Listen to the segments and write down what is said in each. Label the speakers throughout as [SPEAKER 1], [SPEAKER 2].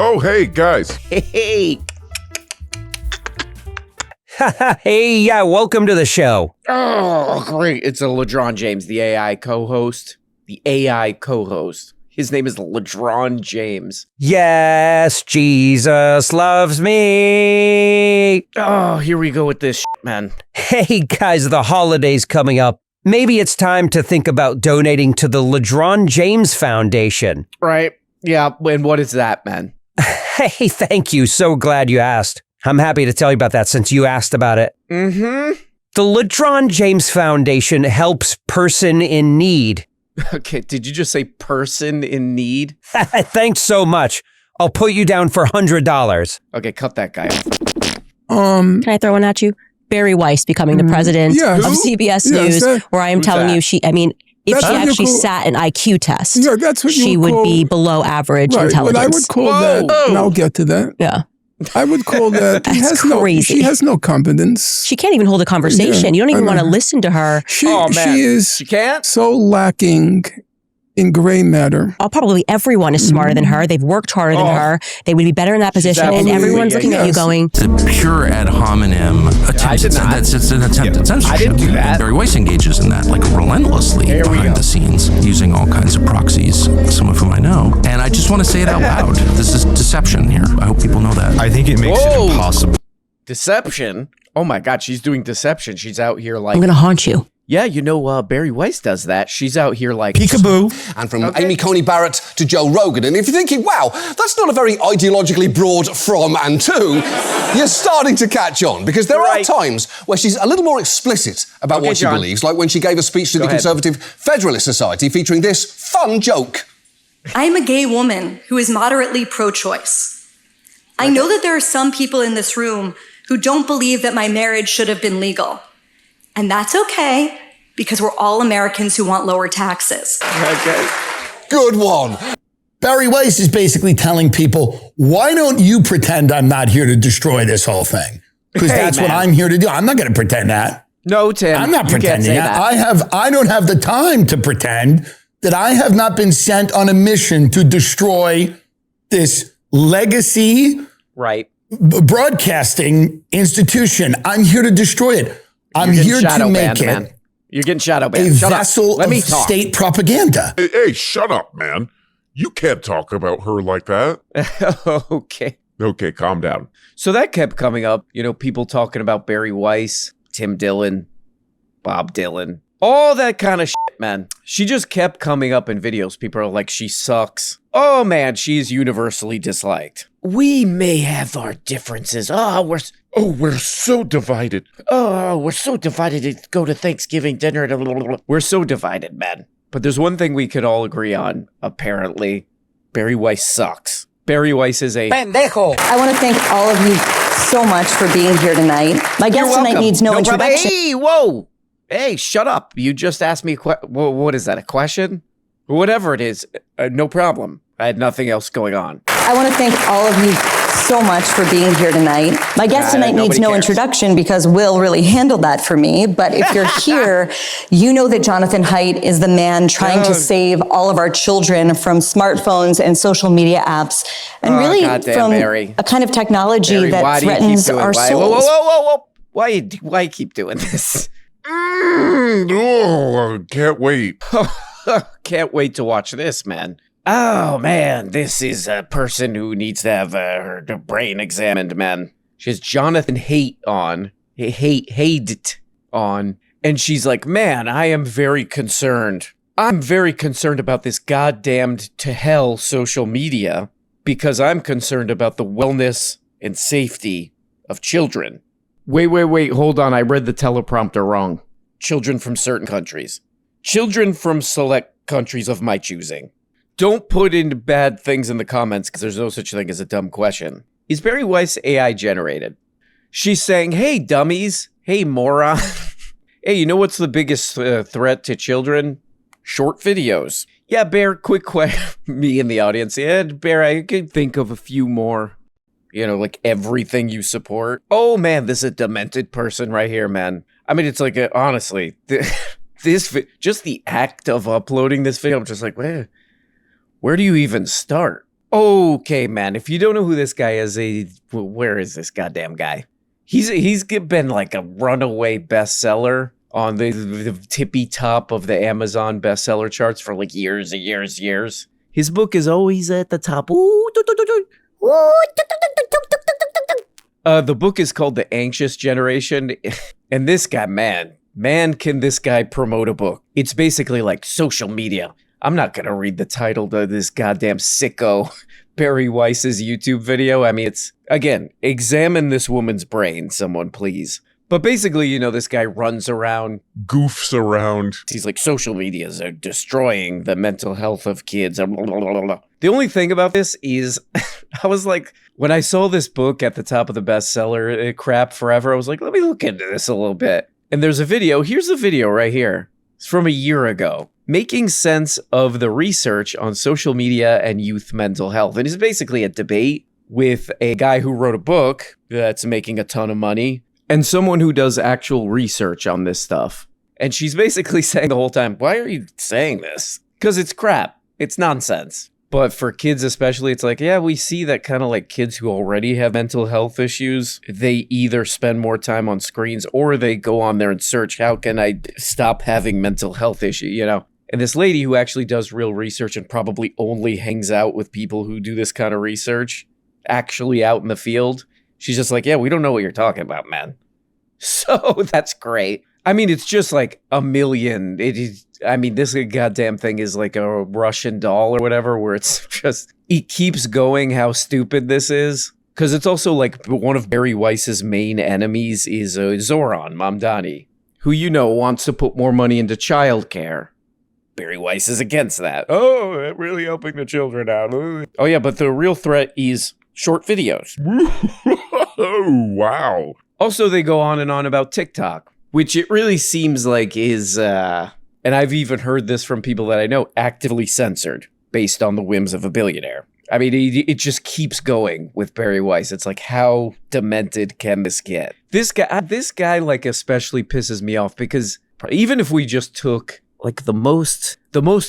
[SPEAKER 1] Oh, hey, guys.
[SPEAKER 2] Hey. Hey, yeah, welcome to the show.
[SPEAKER 3] Oh, great. It's a LeDron James, the AI co-host. His name is LeDron James.
[SPEAKER 2] Yes, Jesus loves me.
[SPEAKER 3] Oh, here we go with this shit, man.
[SPEAKER 2] Hey, guys, the holiday's coming up. Maybe it's time to think about donating to the LeDron James Foundation.
[SPEAKER 3] Right. Yeah, and what is that, man?
[SPEAKER 2] Hey, thank you. So glad you asked. I'm happy to tell you about that since you asked about it.
[SPEAKER 3] Mm-hmm.
[SPEAKER 2] The LeDron James Foundation helps person in need.
[SPEAKER 3] Okay, did you just say person in need?
[SPEAKER 2] Thanks so much. I'll put you down for $100.
[SPEAKER 3] Okay, cut that guy off.
[SPEAKER 4] Can I throw one at you? Bari Weiss becoming the president of CBS News, where I am telling you, if she actually sat an IQ test, she would be below average intelligence.
[SPEAKER 5] Well, I would call that, and I'll get to that.
[SPEAKER 4] Yeah.
[SPEAKER 5] I would call that,
[SPEAKER 4] crazy.
[SPEAKER 5] She has no competence.
[SPEAKER 4] She can't even hold a conversation. You don't even want to listen to her.
[SPEAKER 5] She is
[SPEAKER 3] She can't?
[SPEAKER 5] so lacking in gray matter.
[SPEAKER 4] Probably everyone is smarter than her. They've worked harder than her. They would be better in that position. And everyone's looking at you going,
[SPEAKER 6] it's a pure ad hominem attempt. It's an attempt at censorship.
[SPEAKER 3] I didn't do that.
[SPEAKER 6] And Bari Weiss engages in that like relentlessly behind the scenes, using all kinds of proxies, some of whom I know. And I just want to say it out loud. This is deception here. I hope people know that.
[SPEAKER 1] I think it makes it impossible.
[SPEAKER 3] Deception? Oh my God, she's doing deception. She's out here like...
[SPEAKER 4] I'm going to haunt you.
[SPEAKER 3] Yeah, you know, Bari Weiss does that. She's out here like...
[SPEAKER 7] Peekaboo. And from Amy Coney Barrett to Joe Rogan. And if you're thinking, wow, that's not a very ideologically broad from and to, you're starting to catch on. Because there are times where she's a little more explicit about what she believes, like when she gave a speech to the Conservative Federalist Society featuring this fun joke.
[SPEAKER 8] I'm a gay woman who is moderately pro-choice. I know that there are some people in this room who don't believe that my marriage should have been legal. And that's okay, because we're all Americans who want lower taxes.
[SPEAKER 3] Okay.
[SPEAKER 7] Good one.
[SPEAKER 9] Bari Weiss is basically telling people, why don't you pretend I'm not here to destroy this whole thing? Because that's what I'm here to do. I'm not going to pretend that.
[SPEAKER 3] No, Tim.
[SPEAKER 9] I'm not pretending that. I don't have the time to pretend that I have not been sent on a mission to destroy this legacy broadcasting institution. I'm here to destroy it. I'm here to make it
[SPEAKER 3] You're getting shadow banned.
[SPEAKER 9] a vessel of state propaganda.
[SPEAKER 1] Hey, shut up, man. You can't talk about her like that.
[SPEAKER 3] Okay.
[SPEAKER 1] Okay, calm down.
[SPEAKER 3] So that kept coming up. You know, people talking about Bari Weiss, Tim Dillon, Bob Dylan, all that kind of shit, man. She just kept coming up in videos. People are like, she sucks. Oh, man, she's universally disliked. We may have our differences.
[SPEAKER 1] We're so divided.
[SPEAKER 3] Oh, we're so divided to go to Thanksgiving dinner. We're so divided, man. But there's one thing we could all agree on, apparently. Bari Weiss sucks. Bari Weiss is a pendejo.
[SPEAKER 8] I want to thank all of you so much for being here tonight. My guest tonight needs no introduction.
[SPEAKER 3] Hey, whoa. Hey, shut up. You just asked me what is that, a question? Whatever it is, no problem. I had nothing else going on.
[SPEAKER 8] I want to thank all of you so much for being here tonight. My guest tonight needs no introduction because Will really handled that for me. But if you're here, you know that Jonathan Haidt is the man trying to save all of our children from smartphones and social media apps. And really from a kind of technology that threatens our souls.
[SPEAKER 3] Whoa. Why you keep doing this?
[SPEAKER 1] Can't wait.
[SPEAKER 3] Can't wait to watch this, man. Oh, man, this is a person who needs to have her brain examined, man. She has Jonathan Haidt on. Haidt on. And she's like, man, I am very concerned. I'm very concerned about this goddamned to hell social media because I'm concerned about the wellness and safety of children. Wait, hold on. I read the teleprompter wrong. Children from certain countries. Children from select countries of my choosing. Don't put in bad things in the comments because there's no such thing as a dumb question. Is Bari Weiss AI generated? She's saying, hey, dummies. Hey, moron. Hey, you know what's the biggest threat to children? Short videos. Yeah, Bear, quick question. Me in the audience. Yeah, Bear, I can think of a few more. You know, like everything you support. Oh, man, this is a demented person right here, man. I mean, it's like, honestly, just the act of uploading this video, I'm just like, where do you even start? Okay, man. If you don't know who this guy is, where is this goddamn guy? He's been like a runaway bestseller on the tippy top of the Amazon bestseller charts for like years and years and years. His book is always at the top. The book is called The Anxious Generation. And this guy, man, can this guy promote a book. It's basically like social media. I'm not going to read the title to this goddamn sicko Bari Weiss's YouTube video. I mean, it's, again, examine this woman's brain, someone please. But basically, you know, this guy runs around.
[SPEAKER 1] Goofs around.
[SPEAKER 3] He's like, social medias are destroying the mental health of kids. The only thing about this is, I was like, when I saw this book at the top of the bestseller crap forever, I was like, let me look into this a little bit. And there's a video. Here's the video right here. It's from a year ago. Making sense of the research on social media and youth mental health. And it's basically a debate with a guy who wrote a book that's making a ton of money and someone who does actual research on this stuff. And she's basically saying the whole time, why are you saying this? Because it's crap. It's nonsense. But for kids especially, it's like, yeah, we see that kind of like kids who already have mental health issues, they either spend more time on screens or they go on there and search, how can I stop having mental health issue, you know? And this lady who actually does real research and probably only hangs out with people who do this kind of research, actually out in the field, she's just like, yeah, we don't know what you're talking about, man. So that's great. I mean, it's just like a million. This goddamn thing is like a Russian doll or whatever, where it's just, it keeps going how stupid this is. Because it's also like one of Bari Weiss's main enemies is Zoran Mamdani, who, you know, wants to put more money into childcare. Bari Weiss is against that. Oh, really helping the children out. Oh, yeah, but the real threat is short videos.
[SPEAKER 1] Oh, wow.
[SPEAKER 3] Also, they go on and on about TikTok, which it really seems like is, and I've even heard this from people that I know, actively censored based on the whims of a billionaire. I mean, it just keeps going with Bari Weiss. It's like, how demented can this get? This guy, like, especially pisses me off because even if we just took like the most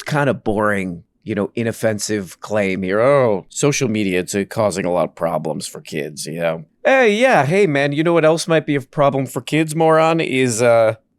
[SPEAKER 3] kind of boring, you know, inoffensive claim here. Oh, social media, it's causing a lot of problems for kids, you know. Hey, man, you know what else might be a problem for kids, moron, is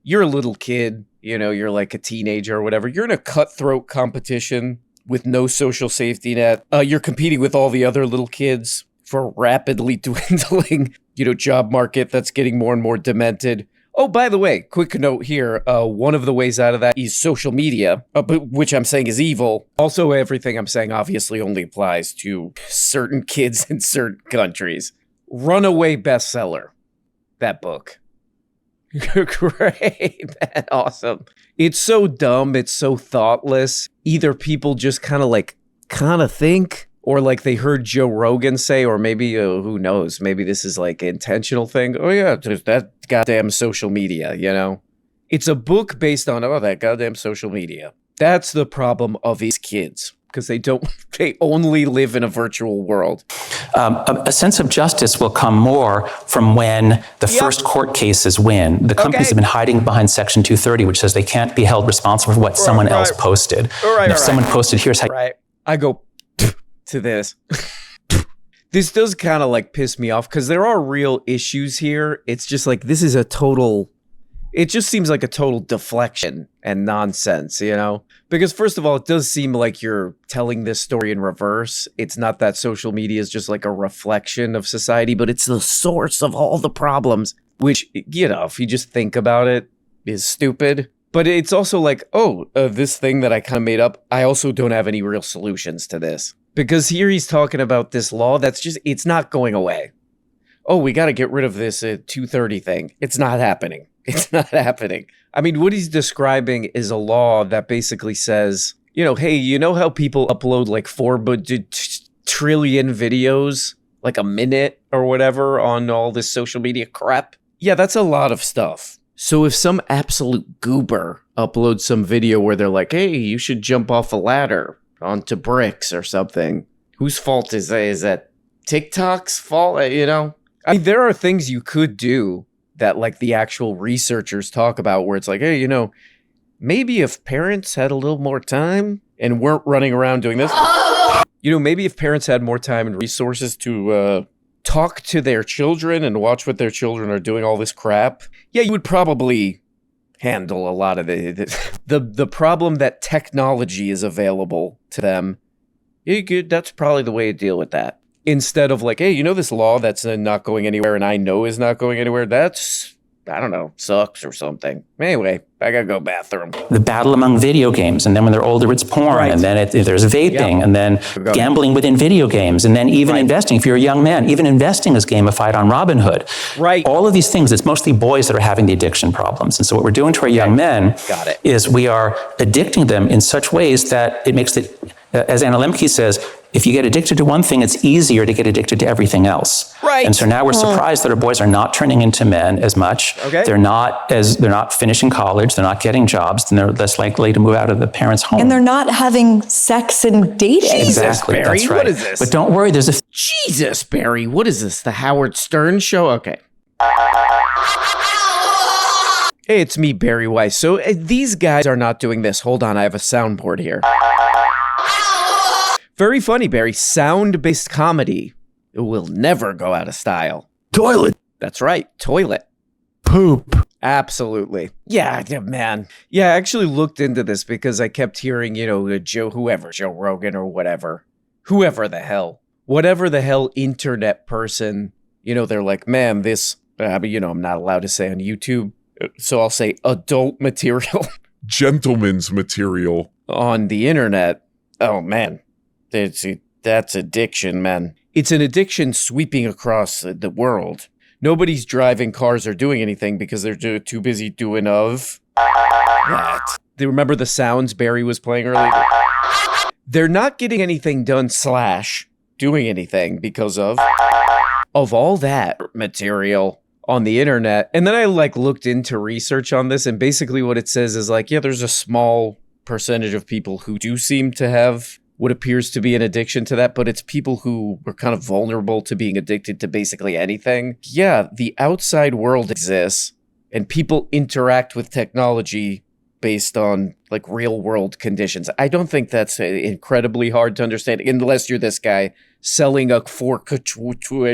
[SPEAKER 3] you're a little kid, you know, you're like a teenager or whatever. You're in a cutthroat competition with no social safety net. You're competing with all the other little kids for a rapidly dwindling, you know, job market that's getting more and more demented. Oh, by the way, quick note here. One of the ways out of that is social media, but which I'm saying is evil. Also, everything I'm saying obviously only applies to certain kids in certain countries. Runaway bestseller, that book. Great, man, awesome. It's so dumb. It's so thoughtless. Either people just kind of think, or like they heard Joe Rogan say, or maybe, who knows, maybe this is like an intentional thing. Oh yeah, there's that goddamn social media, you know? It's a book based on, that goddamn social media. That's the problem of these kids, because they only live in a virtual world.
[SPEAKER 10] A sense of justice will come more from when the first court cases win. The companies have been hiding behind Section 230, which says they can't be held responsible for what someone else posted. If someone posted, here's how...
[SPEAKER 3] Right. I go... to this. This does kind of like piss me off because there are real issues here. It's just like, this is it just seems like a total deflection and nonsense, you know? Because first of all, it does seem like you're telling this story in reverse. It's not that social media is just like a reflection of society, but it's the source of all the problems, which, you know, if you just think about it, is stupid. But it's also like, this thing that I kind of made up, I also don't have any real solutions to this. Because here he's talking about this law that's just, it's not going away. Oh, we got to get rid of this 230 thing. It's not happening. It's not happening. I mean, what he's describing is a law that basically says, you know, hey, you know how people upload like 4 trillion videos, like a minute or whatever on all this social media crap? Yeah, that's a lot of stuff. So if some absolute goober uploads some video where they're like, hey, you should jump off a ladder onto bricks or something, whose fault is that? Is that TikTok's fault? You know, I mean, there are things you could do that like the actual researchers talk about where it's like, hey, you know, maybe if parents had a little more time and weren't running around doing this. Maybe if parents had more time and resources to talk to their children and watch what their children are doing, all this crap, yeah, you would probably handle a lot of the problem that technology is available to them. That's probably the way to deal with that. Instead of like, hey, this law that's not going anywhere and I know is not going anywhere, that's, I don't know, sucks or something. Anyway, I gotta go bathroom.
[SPEAKER 10] The battle among video games, and then when they're older, it's porn, right. And then there's vaping, and then gambling within video games, and then even investing. If you're a young man, even investing is gamified on Robinhood.
[SPEAKER 3] Right.
[SPEAKER 10] All of these things, it's mostly boys that are having the addiction problems. And so what we're doing to our young men is we are addicting them in such ways that it makes it, as Anna Lemke says, if you get addicted to one thing, it's easier to get addicted to everything else.
[SPEAKER 3] Right.
[SPEAKER 10] And so now we're surprised that our boys are not turning into men as much.
[SPEAKER 3] Okay.
[SPEAKER 10] They're not finishing college. They're not getting jobs. And they're less likely to move out of the parents' home.
[SPEAKER 8] And they're not having sex and dating.
[SPEAKER 10] Exactly.
[SPEAKER 3] Barry,
[SPEAKER 10] that's right.
[SPEAKER 3] what is this?
[SPEAKER 10] But don't worry, there's a...
[SPEAKER 3] Jesus, Barry, what is this? The Howard Stern show? Okay. Hey, it's me, Barry Weiss. So these guys are not doing this. Hold on, I have a soundboard here. Very funny, Barry. Sound-based comedy. It will never go out of style.
[SPEAKER 1] Toilet.
[SPEAKER 3] That's right. Toilet.
[SPEAKER 1] Poop.
[SPEAKER 3] Absolutely. Yeah, man. Yeah, I actually looked into this because I kept hearing, Joe Rogan or whatever. Whoever the hell. Whatever the hell internet person, they're like, man, this, I'm not allowed to say on YouTube. So I'll say adult material.
[SPEAKER 1] Gentleman's material.
[SPEAKER 3] On the internet. Oh, man. That's addiction, man. It's an addiction sweeping across the world. Nobody's driving cars or doing anything because they're too busy doing that. Do you remember the sounds Barry was playing earlier? They're not getting anything done / doing anything because of all that material on the internet. And then I looked into research on this, and basically what it says is there's a small percentage of people who do seem to have what appears to be an addiction to that, but it's people who are kind of vulnerable to being addicted to basically anything. Yeah, the outside world exists, and people interact with technology based on real world conditions. I don't think that's incredibly hard to understand unless you're this guy selling 4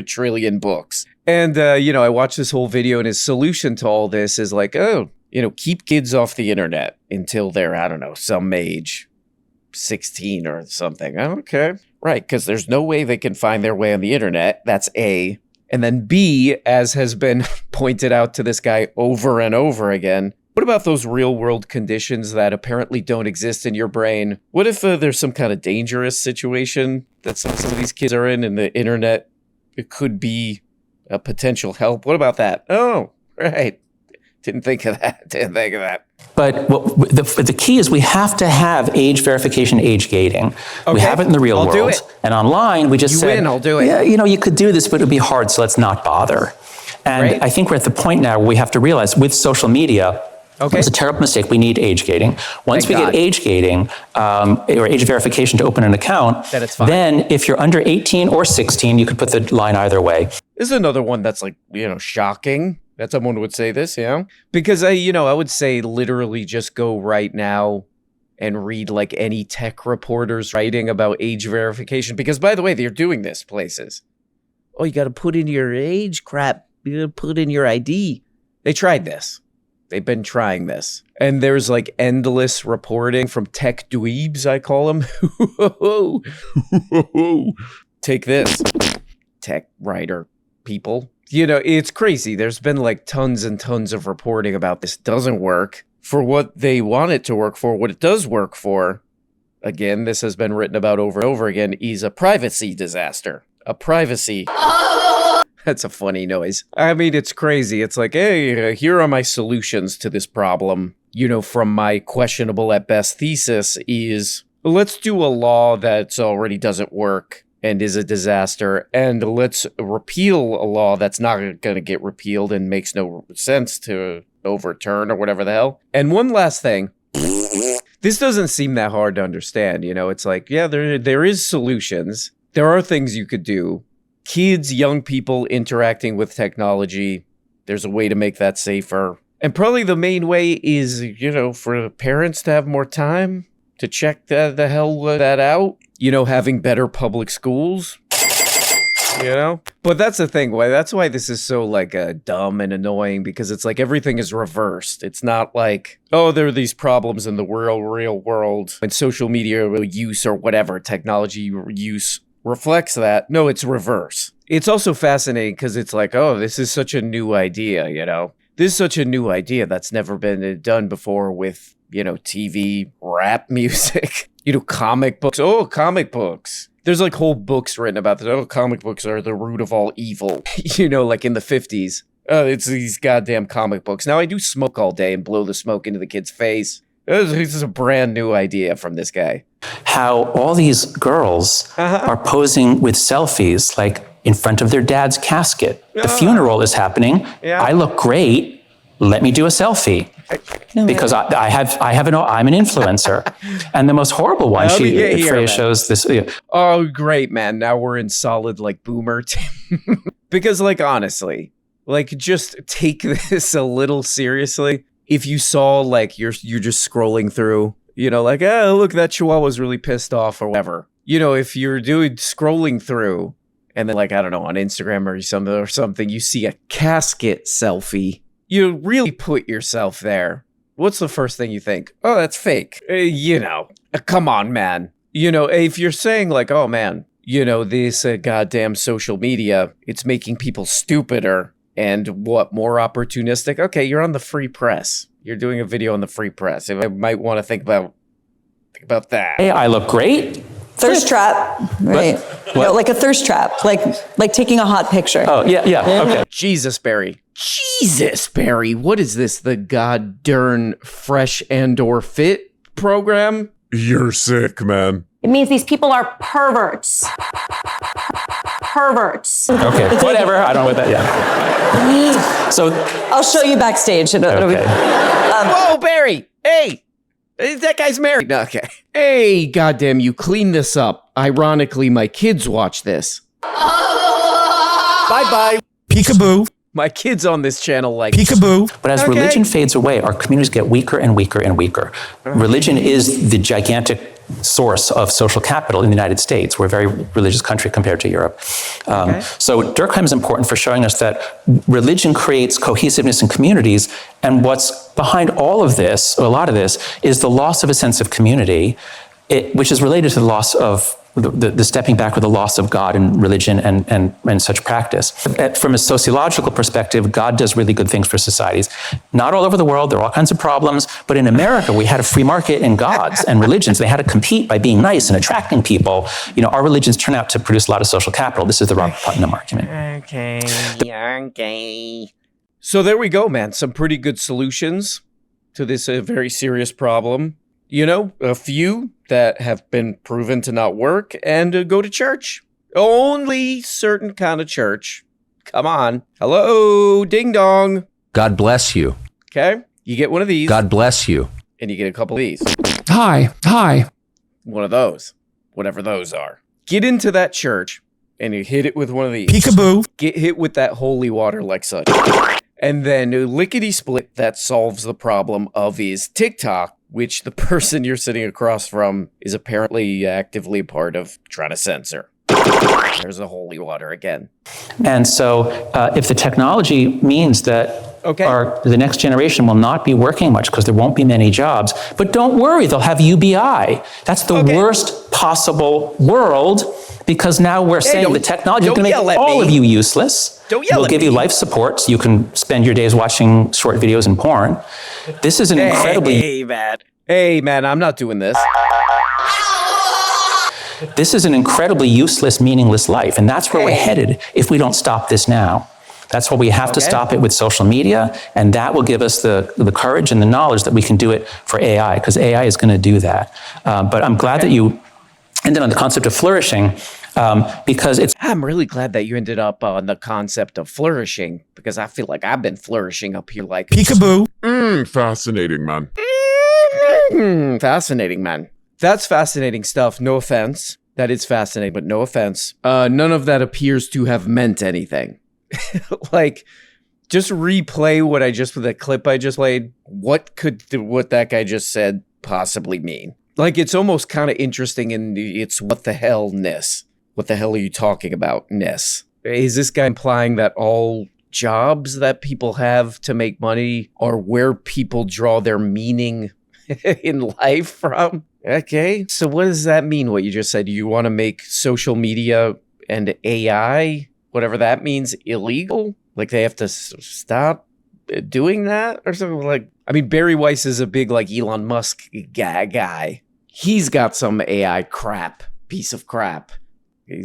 [SPEAKER 3] trillion books. And, I watched this whole video, and his solution to all this is keep kids off the internet until they're, I don't know, some age. 16 or something. Okay. Right, because there's no way they can find their way on the internet. That's A. And then B, as has been pointed out to this guy over and over again, what about those real world conditions that apparently don't exist in your brain? What if there's some kind of dangerous situation that some of these kids are in, and the internet, it could be a potential help? What about that? Oh, right. Didn't think of that.
[SPEAKER 10] But the key is we have to have age verification, age gating. Okay. We have it in the real world.
[SPEAKER 3] Do it.
[SPEAKER 10] And online, we just said,
[SPEAKER 3] I'll do it.
[SPEAKER 10] Yeah, you could do this, but it would be hard, so let's not bother. And I think we're at the point now where we have to realize with social media, it's a terrible mistake. We need age gating. Once we get age gating or age verification to open an account,
[SPEAKER 3] then it's fine.
[SPEAKER 10] Then if you're under 18 or 16, you could put the line either way.
[SPEAKER 3] This is another one that's shocking. That someone would say this, because I would say literally just go right now and read any tech reporters writing about age verification. Because by the way, they're doing this places. Oh, you got to put in your age crap. You got to put in your ID. They tried this. They've been trying this. And there's endless reporting from tech dweebs, I call them. Take this. Tech writer people. It's crazy. There's been tons and tons of reporting about this. Doesn't work for what they want it to work for. What it does work for, again, this has been written about over and over again, is a privacy disaster. A privacy. That's a funny noise. I mean, it's crazy. It's hey, here are my solutions to this problem. From my questionable at best thesis is, let's do a law that already doesn't work and is a disaster, and let's repeal a law that's not going to get repealed and makes no sense to overturn or whatever the hell. And one last thing, this doesn't seem that hard to understand. It's there is solutions. There are things you could do. Kids, young people interacting with technology, there's a way to make that safer. And probably the main way is, for parents to have more time to check the hell that out. having better public schools. But that's the thing. That's why this is so like dumb and annoying, because it's like everything is reversed. It's not like, oh, there are these problems in the real world and social media use or whatever technology use reflects that. No, it's reverse. It's also fascinating because it's like, oh, this is such a new idea, This is such a new idea that's never been done before with, TV, rap music, comic books. Oh, comic books. There's like whole books written about this. Oh, comic books are the root of all evil, like in the 50s. It's these goddamn comic books. Now I do smoke all day and blow the smoke into the kid's face. This is a brand new idea from this guy.
[SPEAKER 10] How all these girls are posing with selfies, like in front of their dad's casket. The funeral is happening. Yeah. I look great. Let me do a selfie. Because I'm an influencer. And the most horrible one, Freya shows this.
[SPEAKER 3] Oh, great, man. Now we're in solid like boomer. Because like, honestly, like just take this a little seriously. If you saw like you're just scrolling through, like, oh, look, that chihuahua's really pissed off or whatever. If you're scrolling through and then like, I don't know, on Instagram or something, you see a casket selfie. You really put yourself there. What's the first thing you think? Oh, that's fake. Come on, man. If you're saying like, oh man, this goddamn social media, it's making people stupider and more opportunistic. Okay, you're on the free press. You're doing a video on the free press. I might want to think about that.
[SPEAKER 10] Hey, I look great.
[SPEAKER 8] Thirst trap, right? What? No, like a thirst trap, like taking a hot picture.
[SPEAKER 10] Oh yeah, okay.
[SPEAKER 3] Jesus, Barry, what is this? The goddamn fresh and/or fit program?
[SPEAKER 1] You're sick, man.
[SPEAKER 11] It means these people are perverts. Perverts.
[SPEAKER 10] Okay, whatever. I don't know what that. Yeah. So
[SPEAKER 8] I'll show you backstage.
[SPEAKER 10] Okay.
[SPEAKER 3] Whoa, Barry! Hey. That guy's married. Okay. Hey, goddamn, you clean this up. Ironically, my kids watch this.
[SPEAKER 9] Bye-bye. Peekaboo.
[SPEAKER 3] My kids on this channel like
[SPEAKER 9] peekaboo.
[SPEAKER 10] But as religion fades away, our communities get weaker and weaker and weaker. Religion is the gigantic source of social capital in the United States. We're a very religious country compared to Europe. So Durkheim is important for showing us that religion creates cohesiveness in communities, and what's behind all of this, or a lot of this, is the loss of a sense of community, which is related to the loss of the stepping back with the loss of God and religion and such practice. From a sociological perspective, God does really good things for societies. Not all over the world, there are all kinds of problems, but in America, we had a free market and gods and religions. They had to compete by being nice and attracting people. Our religions turn out to produce a lot of social capital. This is the Robert Putnam argument.
[SPEAKER 3] Okay. So there we go, man. Some pretty good solutions to this very serious problem. A few that have been proven to not work, and go to church. Only certain kind of church. Come on. Hello, ding dong.
[SPEAKER 12] God bless you.
[SPEAKER 3] Okay, you get one of these.
[SPEAKER 12] God bless you.
[SPEAKER 3] And you get a couple of these.
[SPEAKER 5] Hi.
[SPEAKER 3] One of those. Whatever those are. Get into that church, and you hit it with one of these.
[SPEAKER 5] Peekaboo.
[SPEAKER 3] Get hit with that holy water like such. And then lickety-split, that solves the problem of his TikTok, which the person you're sitting across from is apparently actively part of trying to censor. There's the holy water again.
[SPEAKER 10] And so if the technology means that the next generation will not be working much because there won't be many jobs, but don't worry, they'll have UBI. That's the worst possible world, because now we're saying the technology is going to make all of you useless. We'll give you life support so you can spend your days watching short videos and porn. This is an incredibly...
[SPEAKER 3] Hey, man, I'm not doing this.
[SPEAKER 10] This is an incredibly useless, meaningless life, and that's where we're headed if we don't stop this now. That's why we have to stop it with social media, and that will give us the courage and the knowledge that we can do it for AI, because AI is going to do that. But I'm glad that you ended on the concept of flourishing, because it's...
[SPEAKER 3] I'm really glad that you ended up on the concept of flourishing, because I feel like I've been flourishing up here like...
[SPEAKER 5] Peekaboo.
[SPEAKER 1] Fascinating, man.
[SPEAKER 3] Fascinating, man. That's fascinating stuff. No offense. That is fascinating, but no offense. None of that appears to have meant anything. Like, just replay the clip I just played. What could what that guy just said possibly mean? Like, it's almost kind of interesting in it's what the hell-ness. What the hell are you talking about-ness? Is this guy implying that all jobs that people have to make money are where people draw their meaning in life from? Okay, so what does that mean, what you just said? You want to make social media and AI, whatever that means, illegal? Like they have to stop doing that or something? Like, I mean, Bari Weiss is a big, like, Elon Musk guy. He's got some AI piece of crap.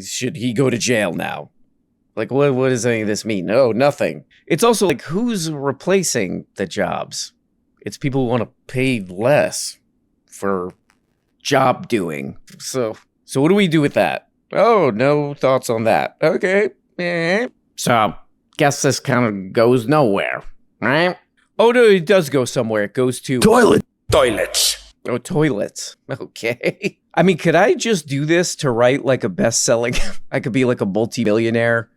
[SPEAKER 3] Should he go to jail now? Like, what does any of this mean? No, nothing. It's also like, who's replacing the jobs? It's people who want to pay less for job doing. So what do we do with that? Oh, no thoughts on that. Okay. So, guess this kind of goes nowhere, right? Oh, no, it does go somewhere. It goes to...
[SPEAKER 1] Toilets.
[SPEAKER 3] Oh, toilets. Okay. I mean, could I just do this to write like a best-selling... I could be like a multi-millionaire,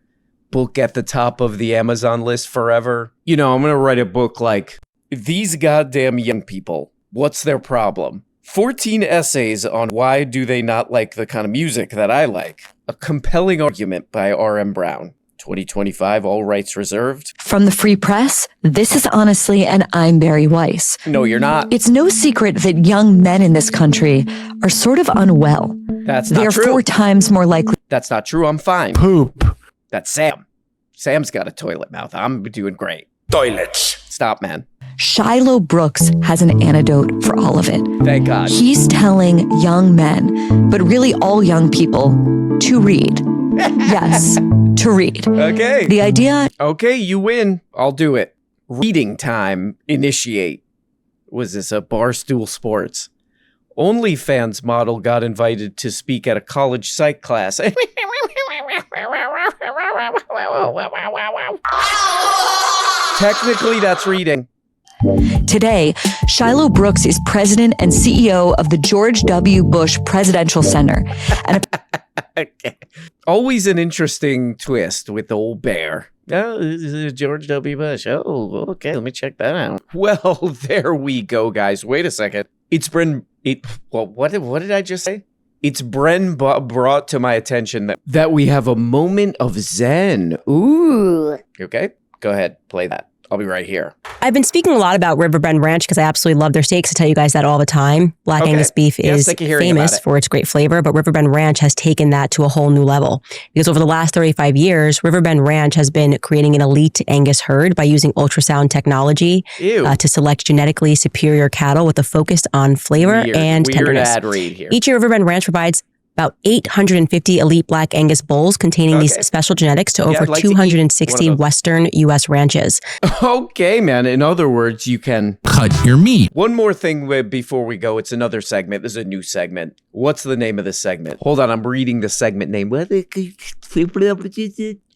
[SPEAKER 3] book at the top of the Amazon list forever. You know, I'm going to write a book like, These Goddamn Young People, What's Their Problem? 14 essays on why do they not like the kind of music that I like. A compelling argument by R.M. Brown. 2025, all rights reserved.
[SPEAKER 12] From the Free Press, this is Honestly, and I'm Bari Weiss.
[SPEAKER 3] No, you're not.
[SPEAKER 12] It's no secret that young men in this country are sort of unwell.
[SPEAKER 3] That's not true.
[SPEAKER 12] They are 4 times more likely.
[SPEAKER 3] That's not true. I'm fine.
[SPEAKER 9] Poop.
[SPEAKER 3] That's Sam. Sam's got a toilet mouth. I'm doing great.
[SPEAKER 1] Toilets.
[SPEAKER 3] Stop, man.
[SPEAKER 12] Shiloh Brooks has an antidote for all of it.
[SPEAKER 3] Thank God.
[SPEAKER 12] He's telling young men, but really all young people, to read. Yes, to read.
[SPEAKER 3] Okay.
[SPEAKER 12] The idea...
[SPEAKER 3] Okay, you win. I'll do it. Reading time. Initiate. Was this a Barstool Sports? OnlyFans model got invited to speak at a college psych class. Technically, that's reading.
[SPEAKER 12] Today, Shiloh Brooks is president and CEO of the George W. Bush Presidential Center. And
[SPEAKER 3] Okay. Always an interesting twist with the old bear. Oh, this is George W. Bush. Oh, okay. Let me check that out. Well, there we go, guys. Wait a second. What did I just say? It's Bren brought to my attention that we have a moment of zen. Ooh. Okay. Go ahead. Play that. I'll be right here.
[SPEAKER 4] I've been speaking a lot about Riverbend Ranch because I absolutely love their steaks. I tell you guys that all the time. Black Angus beef is famous for its great flavor, but Riverbend Ranch has taken that to a whole new level. Because over the last 35 years, Riverbend Ranch has been creating an elite Angus herd by using ultrasound technology to select genetically superior cattle with a focus on flavor and tenderness.
[SPEAKER 3] Ad read here.
[SPEAKER 4] Each year, Riverbend Ranch provides about 850 elite black Angus bulls containing these special genetics to over 260 Western U.S. ranches.
[SPEAKER 3] Okay, man. In other words, you can
[SPEAKER 6] cut your meat.
[SPEAKER 3] One more thing before we go. It's another segment. This is a new segment. What's the name of this segment? Hold on. I'm reading the segment name.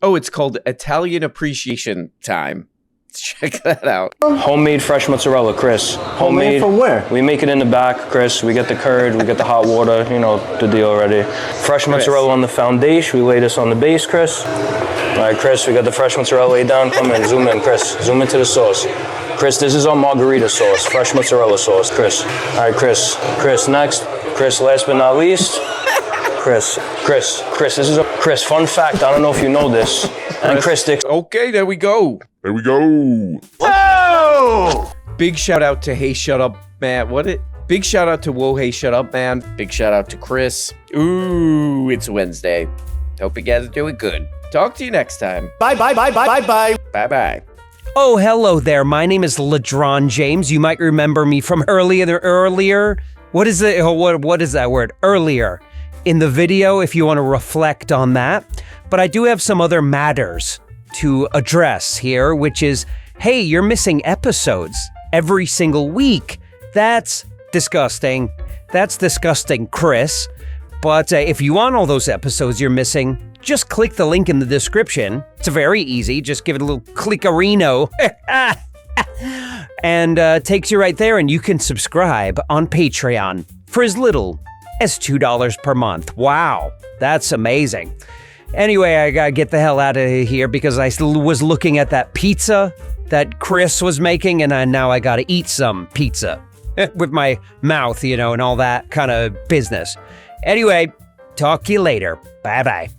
[SPEAKER 3] Oh, it's called Italian Appreciation Time. Check that out.
[SPEAKER 13] Homemade fresh mozzarella, Chris. Homemade
[SPEAKER 14] from where?
[SPEAKER 13] We make it in the back, Chris. We get the curd, we get the hot water, you know the deal already. Fresh mozzarella on the foundation. We lay this on the base, Chris. All right, Chris, we got the fresh mozzarella laid down. Come in, zoom in, Chris. Zoom into the sauce. Chris, this is our margarita sauce, fresh mozzarella sauce, Chris. All right, Chris. Chris, next. Chris, last but not least. Chris, this is Chris, fun fact, I don't know if you know this. And Chris Dix.
[SPEAKER 3] Okay, there we go.
[SPEAKER 1] There we go.
[SPEAKER 3] Oh! Big shout out to Hey Shut Up Man. Big shout out to Whoa Hey Shut Up Man. Big shout out to Chris. Ooh, it's Wednesday. Hope you guys are doing good. Talk to you next time.
[SPEAKER 14] Bye.
[SPEAKER 3] Bye.
[SPEAKER 2] Oh, hello there. My name is LeDron James. You might remember me from earlier. What is it? What is that word? Earlier in the video, if you want to reflect on that. But I do have some other matters to address here, which is, hey, you're missing episodes every single week. That's disgusting. That's disgusting, Chris. But if you want all those episodes you're missing, just click the link in the description. It's very easy. Just give it a little clickerino. And takes you right there, and you can subscribe on Patreon for as little as $2 per month. Wow, that's amazing. Anyway, I gotta get the hell out of here because I was looking at that pizza that Chris was making, and now I gotta eat some pizza. with my mouth, and all that kind of business. Anyway, talk to you later. Bye-bye.